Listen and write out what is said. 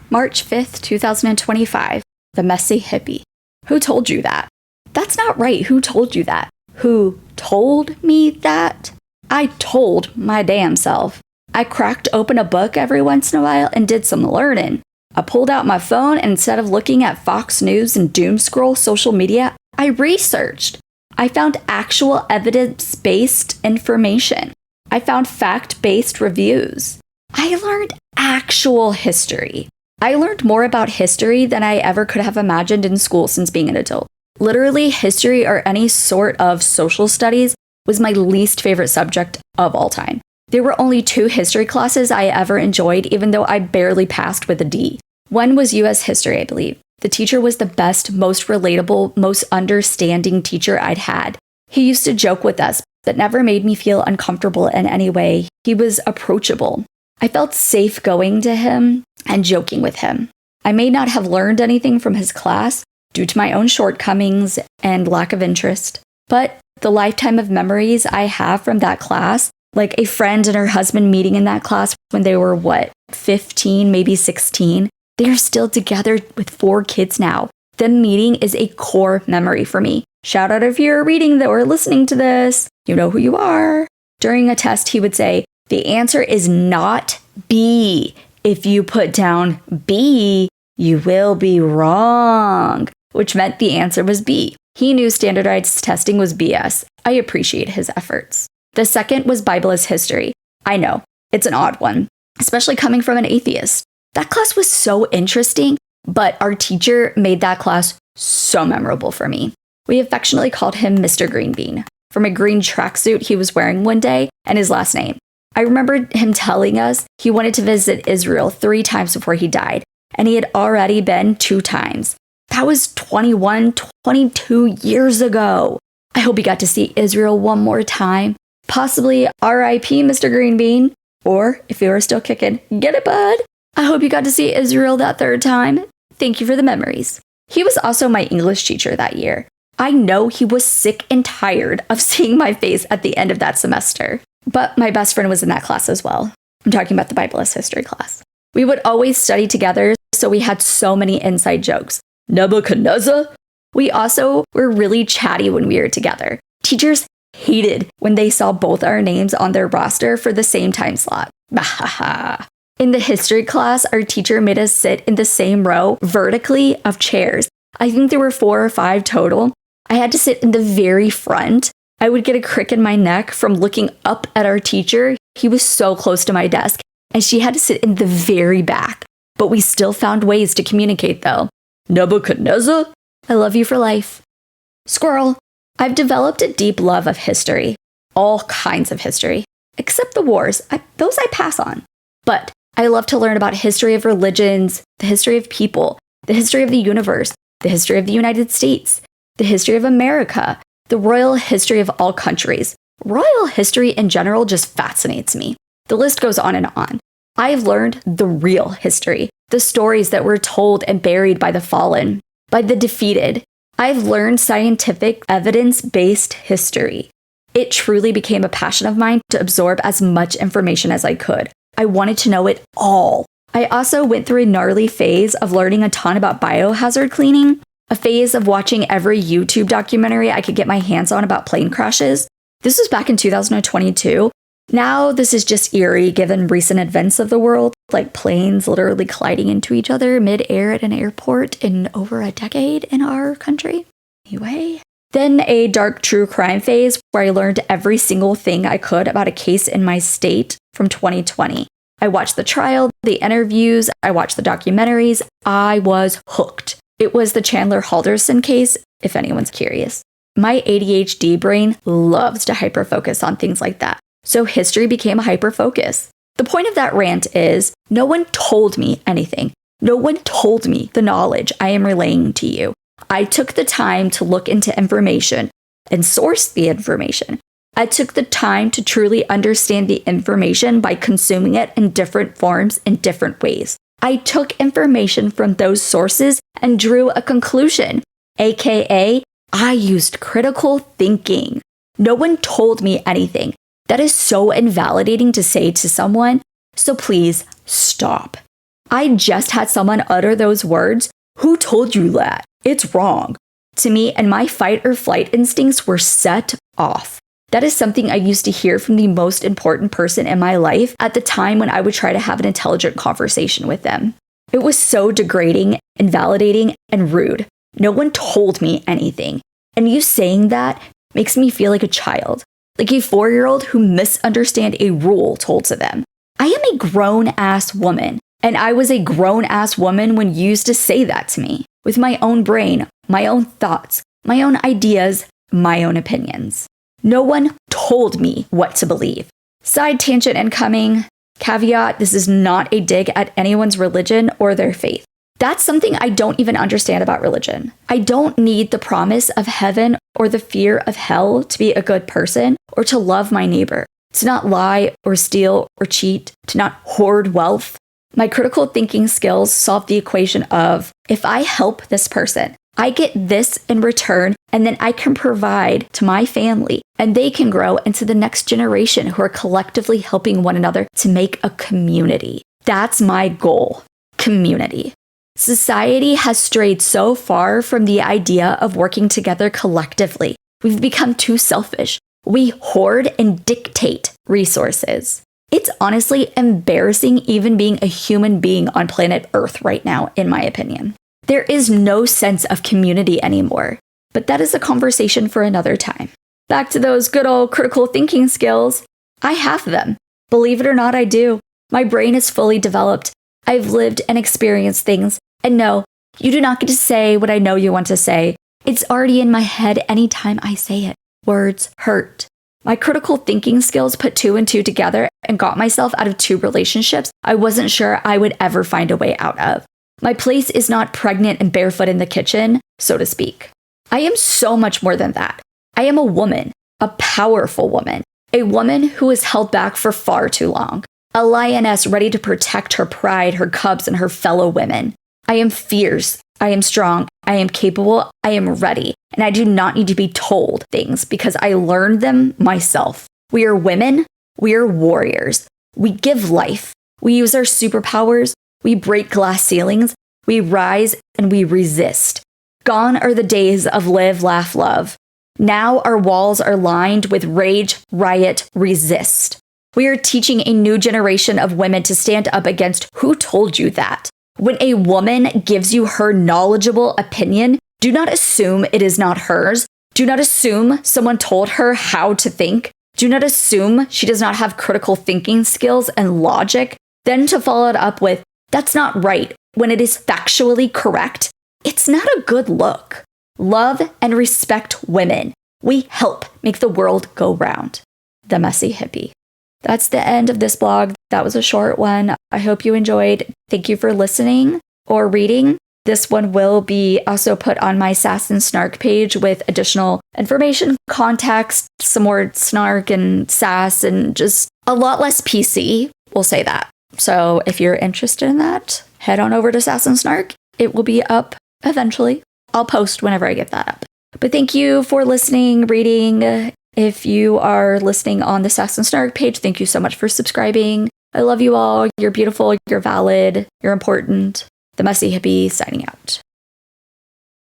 March 5th, 2025. The Messy Hippie. Who told you that? That's not right. Who told you that? Who told me that? I told my damn self. I cracked open a book every once in a while and did some learning. I pulled out my phone and instead of looking at Fox News and doom scroll social media, I researched. I found actual evidence-based information. I found fact-based reviews. I learned actual history. I learned more about history than I ever could have imagined in school since being an adult. Literally, history or any sort of social studies was my least favorite subject of all time. There were only 2 history classes I ever enjoyed, even though I barely passed with a D. One was US history, I believe. The teacher was the best, most relatable, most understanding teacher I'd had. He used to joke with us, but never made me feel uncomfortable in any way. He was approachable. I felt safe going to him and joking with him. I may not have learned anything from his class due to my own shortcomings and lack of interest, but the lifetime of memories I have from that class, like a friend and her husband meeting in that class when they were, 15, maybe 16, they're still together with 4 kids now. The meeting is a core memory for me. Shout out if you're reading or listening to this. You know who you are. During a test, he would say, the answer is not B. If you put down B, you will be wrong, which meant the answer was B. He knew standardized testing was BS. I appreciate his efforts. The second was Bible as history. I know, it's an odd one, especially coming from an atheist. That class was so interesting, but our teacher made that class so memorable for me. We affectionately called him Mr. Green Bean, from a green tracksuit he was wearing one day and his last name. I remember him telling us he wanted to visit Israel 3 times before he died, and he had already been 2 times. That was 22 years ago. I hope he got to see Israel one more time. Possibly R.I.P. Mr. Green Bean. Or, if you are still kicking, get it, bud. I hope you got to see Israel that 3rd time. Thank you for the memories. He was also my English teacher that year. I know he was sick and tired of seeing my face at the end of that semester. But my best friend was in that class as well. I'm talking about the Bible as history class. We would always study together, so we had so many inside jokes. Nebuchadnezzar? We also were really chatty when we were together. Teachers hated when they saw both our names on their roster for the same time slot. Bahaha. In the history class, our teacher made us sit in the same row vertically of chairs. I think there were 4 or 5 total. I had to sit in the very front. I would get a crick in my neck from looking up at our teacher. He was so close to my desk, and she had to sit in the very back. But we still found ways to communicate, though. Nebuchadnezzar? I love you for life. Squirrel. I've developed a deep love of history. All kinds of history. Except the wars. Those I pass on. But I love to learn about history of religions, the history of people, the history of the universe, the history of the United States, the history of America, the royal history of all countries. Royal history in general just fascinates me. The list goes on and on. I've learned the real history, the stories that were told and buried by the fallen, by the defeated. I've learned scientific, evidence-based history. It truly became a passion of mine to absorb as much information as I could. I wanted to know it all. I also went through a gnarly phase of learning a ton about biohazard cleaning, a phase of watching every YouTube documentary I could get my hands on about plane crashes. This was back in 2022. Now this is just eerie given recent events of the world, like planes literally colliding into each other mid-air at an airport in over a decade in our country. Anyway. Then a dark true crime phase where I learned every single thing I could about a case in my state from 2020. I watched the trial, the interviews, I watched the documentaries. I was hooked. It was the Chandler Halderson case, if anyone's curious. My ADHD brain loves to hyperfocus on things like that. So history became a hyperfocus. The point of that rant is, no one told me anything. No one told me the knowledge I am relaying to you. I took the time to look into information and source the information. I took the time to truly understand the information by consuming it in different forms in different ways. I took information from those sources and drew a conclusion, aka I used critical thinking. No one told me anything. That is so invalidating to say to someone, so please stop. I just had someone utter those words. Who told you that? It's wrong. To me, and my fight or flight instincts were set off. That is something I used to hear from the most important person in my life at the time when I would try to have an intelligent conversation with them. It was so degrading, invalidating, and rude. No one told me anything. And you saying that makes me feel like a child, like a 4-year-old who misunderstands a rule told to them. I am a grown-ass woman, and I was a grown-ass woman when you used to say that to me, with my own brain, my own thoughts, my own ideas, my own opinions. No one told me what to believe. Side tangent incoming. Caveat, this is not a dig at anyone's religion or their faith. That's something I don't even understand about religion. I don't need the promise of heaven or the fear of hell to be a good person or to love my neighbor, to not lie or steal or cheat, to not hoard wealth. My critical thinking skills solve the equation of, if I help this person, I get this in return, and then I can provide to my family, and they can grow into the next generation who are collectively helping one another to make a community. That's my goal. Community. Society has strayed so far from the idea of working together collectively. We've become too selfish. We hoard and dictate resources. It's honestly embarrassing even being a human being on planet Earth right now, in my opinion. There is no sense of community anymore, but that is a conversation for another time. Back to those good old critical thinking skills. I have them. Believe it or not, I do. My brain is fully developed. I've lived and experienced things. And no, you do not get to say what I know you want to say. It's already in my head anytime I say it. Words hurt. My critical thinking skills put 2 and 2 together and got myself out of 2 relationships I wasn't sure I would ever find a way out of. My place is not pregnant and barefoot in the kitchen, so to speak. I am so much more than that. I am a woman, a powerful woman, a woman who was held back for far too long, a lioness ready to protect her pride, her cubs, and her fellow women. I am fierce, I am strong, I am capable, I am ready, and I do not need to be told things because I learned them myself. We are women, we are warriors. We give life, we use our superpowers, we break glass ceilings, we rise, and we resist. Gone are the days of live, laugh, love. Now our walls are lined with rage, riot, resist. We are teaching a new generation of women to stand up against who told you that. When a woman gives you her knowledgeable opinion, do not assume it is not hers. Do not assume someone told her how to think. Do not assume she does not have critical thinking skills and logic. Then to follow it up with, that's not right, when it is factually correct, it's not a good look. Love and respect women. We help make the world go round. The Messy Hippie. That's the end of this blog. That was a short one. I hope you enjoyed. Thank you for listening or reading. This one will be also put on my Sass and Snark page with additional information, context, some more snark and sass, and just a lot less PC. We'll say that. So if you're interested in that, head on over to Sass and Snark. It will be up eventually. I'll post whenever I get that up. But thank you for listening, reading. If you are listening on the Sass and Snark page, thank you so much for subscribing. I love you all. You're beautiful. You're valid. You're important. The Messy Hippie signing out.